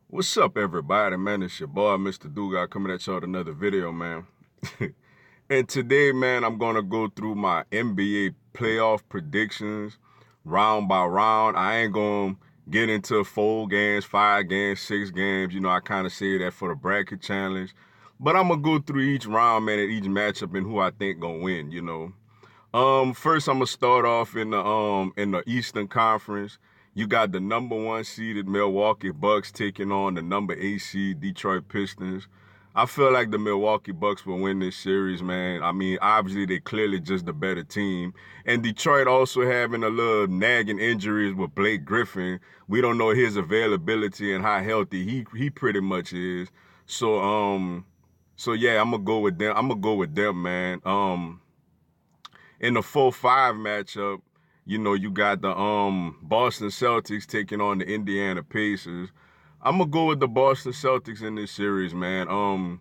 What's up, everybody, man? It's your boy, Mr. Dugas, coming at y'all with another video, man. And today, man, I'm going to go through my NBA playoff predictions round by round. I ain't going to get into 4 games, 5 games, 6 games. I kind of say that for the bracket challenge. But I'm going to go through each round, man, and each matchup and who I think going to win. First I'm gonna start off in the Eastern Conference. You got the number one seeded Milwaukee Bucks taking on the number 8 seed Detroit Pistons. I feel like the Milwaukee Bucks will win this series, man. I mean, obviously they clearly just the better team. And Detroit also having a little nagging injuries with Blake Griffin. We don't know his availability and how healthy he pretty much is. So so yeah, I'm gonna go with them. I'm gonna go with them, man. In the 4-5 matchup, you got the Boston Celtics taking on the Indiana Pacers. I'm gonna go with the Boston Celtics in this series, man.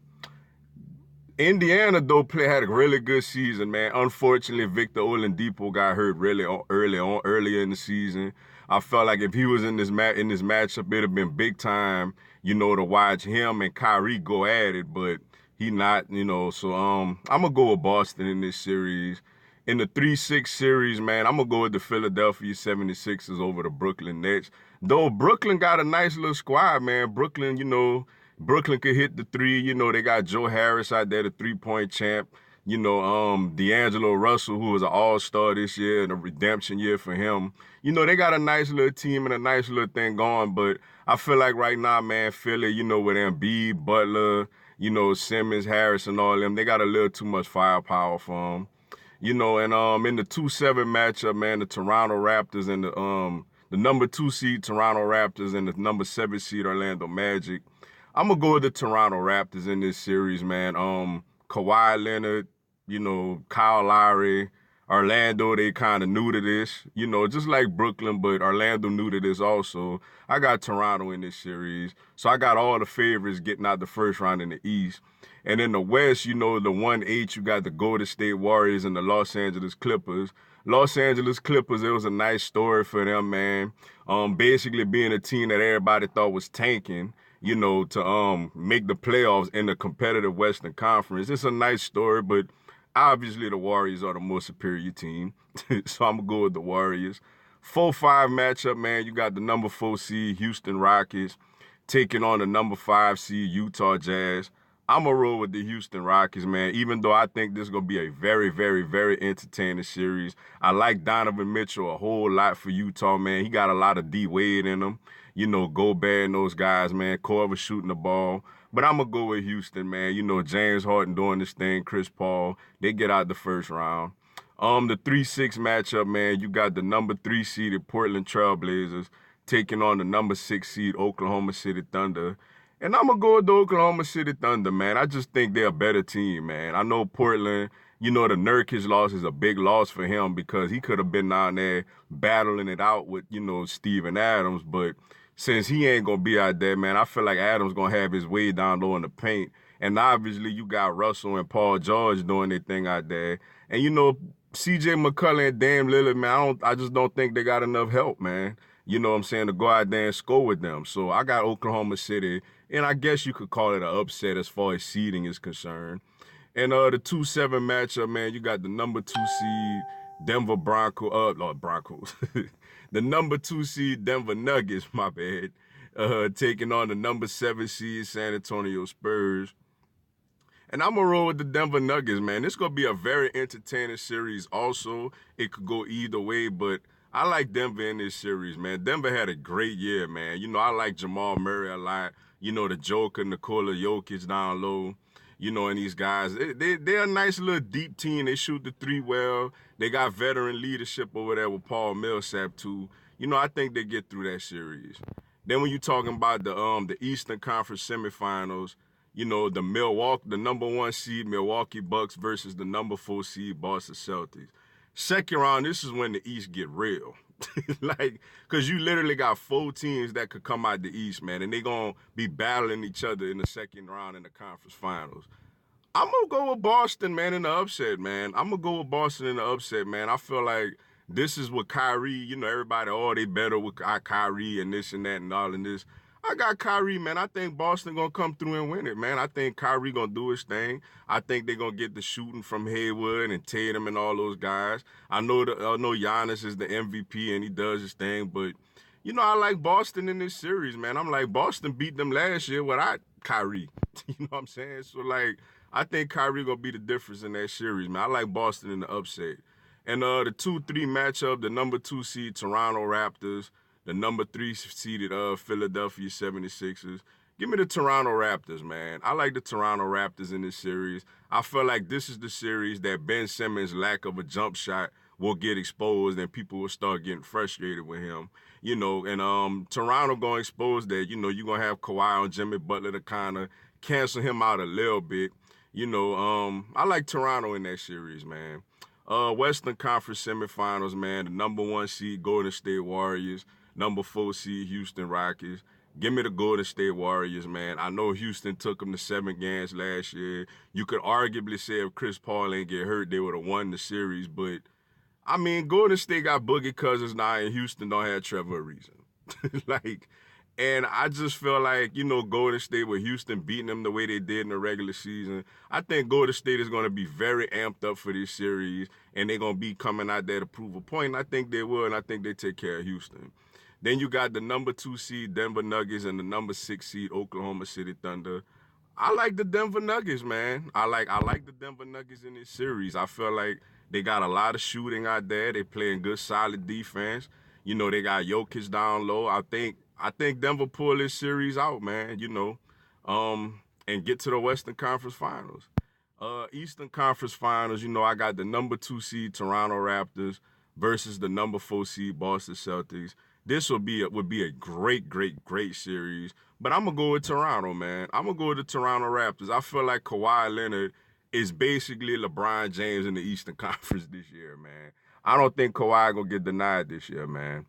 Indiana though had a really good season, man. Unfortunately, Victor Oladipo got hurt really earlier in the season. I felt like if he was in this matchup, it'd have been big time, to watch him and Kyrie go at it. But he not. So I'm gonna go with Boston in this series. In the 3-6 series, man, I'm gonna go with the Philadelphia 76ers over the Brooklyn Nets. Though Brooklyn got a nice little squad, man. Brooklyn could hit the three. They got Joe Harris out there, the 3-point champ. D'Angelo Russell, who was an all-star this year and a redemption year for him. They got a nice little team and a nice little thing going, but I feel like right now, man, Philly, with Embiid, Butler, Simmons, Harris, and all them, they got a little too much firepower for them. And in the 2-7 matchup, man, the Toronto Raptors and the number 2 seed Toronto Raptors and the number 7 seed Orlando Magic. I'm gonna go with the Toronto Raptors in this series, man. Kawhi Leonard, Kyle Lowry, Orlando, they kind of new to this, just like Brooklyn, but Orlando new to this also. I got Toronto in this series. So I got all the favorites getting out the first round in the East. And in the West, the 1-8, you got the Golden State Warriors and the Los Angeles Clippers. Los Angeles Clippers, it was a nice story for them, man. Basically being a team that everybody thought was tanking, to make the playoffs in the competitive Western Conference. It's a nice story, but obviously the Warriors are the more superior team. So I'm gonna go with the Warriors. 4-5 matchup, man. You got the number 4 seed Houston Rockets taking on the number 5 seed Utah Jazz. I'm going to roll with the Houston Rockets, man, even though I think this is going to be a very, very, very entertaining series. I like Donovan Mitchell a whole lot for Utah, man. He got a lot of D-Wade in him. Gobert and those guys, man. Korver shooting the ball. But I'm going to go with Houston, man. James Harden doing this thing, Chris Paul. They get out the first round. The 3-6 matchup, man, you got the number 3 seeded Portland Trailblazers taking on the number 6 seed Oklahoma City Thunder. And I'm going to go with the Oklahoma City Thunder, man. I just think they're a better team, man. I know Portland, the Nurkic loss is a big loss for him because he could have been down there battling it out with, Steven Adams. But since he ain't going to be out there, man, I feel like Adams going to have his way down low in the paint. And obviously you got Russell and Paul George doing their thing out there. And, CJ McCollum and Dame Lillard, man, I just don't think they got enough help, man. You know what I'm saying, to go out there and score with them. So I got Oklahoma City, and I guess you could call it an upset as far as seeding is concerned. And the 2-7 matchup, man, you got the number 2 seed Denver Broncos. The number 2 seed Denver Nuggets, my bad, taking on the number 7 seed San Antonio Spurs. And I'm going to roll with the Denver Nuggets, man. This is going to be a very entertaining series also. It could go either way, but I like Denver in this series, man. Denver had a great year, man. I like Jamal Murray a lot. The Joker, Nikola, Jokic down low. And these guys, they're a nice little deep team. They shoot the three well. They got veteran leadership over there with Paul Millsap, too. I think they get through that series. Then when you're talking about the Eastern Conference semifinals, the number 1 seed Milwaukee Bucks versus the number 4 seed Boston Celtics. Second round, this is when the East get real. Because you literally got 4 teams that could come out the East, man, and they going to be battling each other in the second round in the conference finals. I'm going to go with Boston, man, in the upset, man. I'm going to go with Boston in the upset, man. I feel like this is what Kyrie, everybody, they better with Kyrie and this and that and all and this. I got Kyrie, man. I think Boston gonna come through and win it, man. I think Kyrie gonna do his thing. I think they gonna get the shooting from Hayward and Tatum and all those guys. I know Giannis is the MVP and he does his thing, but I like Boston in this series, man. I'm like Boston beat them last year without Kyrie. You know what I'm saying? So like, I think Kyrie gonna be the difference in that series, man. I like Boston in the upset. And the 2-3 matchup, the number 2 seed Toronto Raptors, the number 3 seeded Philadelphia 76ers. Give me the Toronto Raptors, man. I like the Toronto Raptors in this series. I feel like this is the series that Ben Simmons' lack of a jump shot will get exposed and people will start getting frustrated with him. And Toronto gonna expose that. You're gonna have Kawhi on Jimmy Butler to kind of cancel him out a little bit. I like Toronto in that series, man. Western Conference semifinals, man. The number 1 seed Golden State Warriors, number 4 seed Houston Rockets. Give me the Golden State Warriors, man. I know Houston took them to 7 games last year. You could arguably say if Chris Paul ain't get hurt, they would have won the series. But, I mean, Golden State got Boogie Cousins now, and Houston don't have Trevor Ariza. And I just feel like, Golden State with Houston beating them the way they did in the regular season, I think Golden State is going to be very amped up for this series, and they're going to be coming out there to prove a point. And I think they will, and I think they take care of Houston. Then you got the number 2 seed Denver Nuggets and the number 6 seed Oklahoma City Thunder. I like the Denver Nuggets, man. I like the Denver Nuggets in this series. I feel like they got a lot of shooting out there. They playing good, solid defense. They got Jokic down low. I think Denver pull this series out, man, and get to the Western Conference Finals. Eastern Conference Finals, I got the number 2 seed Toronto Raptors versus the number 4 seed Boston Celtics. This would be a great, great, great series. But I'm going to go with Toronto, man. I'm going to go with the Toronto Raptors. I feel like Kawhi Leonard is basically LeBron James in the Eastern Conference this year, man. I don't think Kawhi going to get denied this year, man.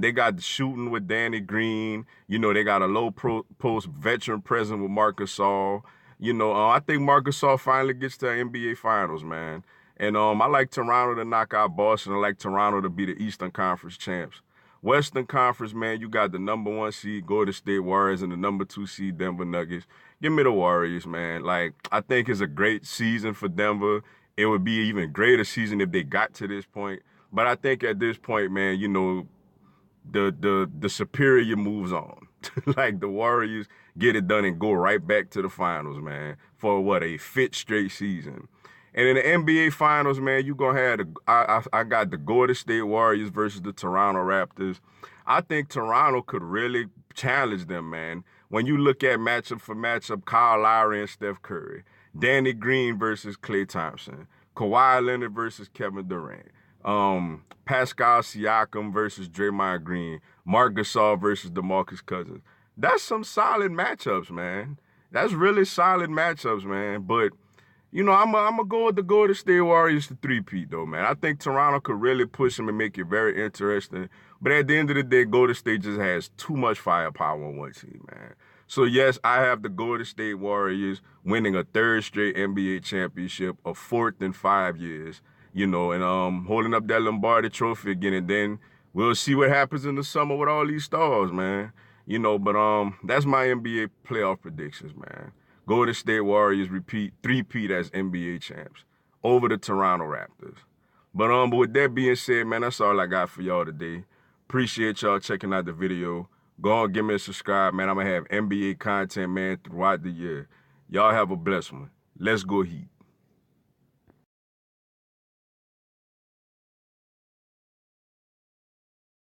They got the shooting with Danny Green. They got a low post veteran presence with Marcus Gasol. I think Marcus Gasol finally gets to the NBA Finals, man. And I like Toronto to knock out Boston. I like Toronto to be the Eastern Conference champs. Western Conference, man, you got the number 1 seed Golden State Warriors and the number 2 seed Denver Nuggets. Give me the Warriors, man. I think it's a great season for Denver. It would be an even greater season if they got to this point. But I think at this point, man, the superior moves on. Like the Warriors get it done and go right back to the finals, man, for a 5th straight season. And in the NBA Finals, man, you gonna have I got the Golden State Warriors versus the Toronto Raptors. I think Toronto could really challenge them, man. When you look at matchup for matchup, Kyle Lowry and Steph Curry, Danny Green versus Klay Thompson, Kawhi Leonard versus Kevin Durant, Pascal Siakam versus Draymond Green, Marc Gasol versus DeMarcus Cousins. That's some solid matchups, man. That's really solid matchups, man. But I'm going to go with the Golden State Warriors to 3-peat, though, man. I think Toronto could really push them and make it very interesting. But at the end of the day, Golden State just has too much firepower on one team, man. So, yes, I have the Golden State Warriors winning a 3rd straight NBA championship, a 4th in 5 years, and holding up that Lombardi trophy again. And then we'll see what happens in the summer with all these stars, man. But that's my NBA playoff predictions, man. Golden State Warriors 3-peat as NBA champs over the Toronto Raptors. But with that being said, man, that's all I got for y'all today. Appreciate y'all checking out the video. Go on, give me a subscribe, man. I'm going to have NBA content, man, throughout the year. Y'all have a blessed one. Let's go Heat.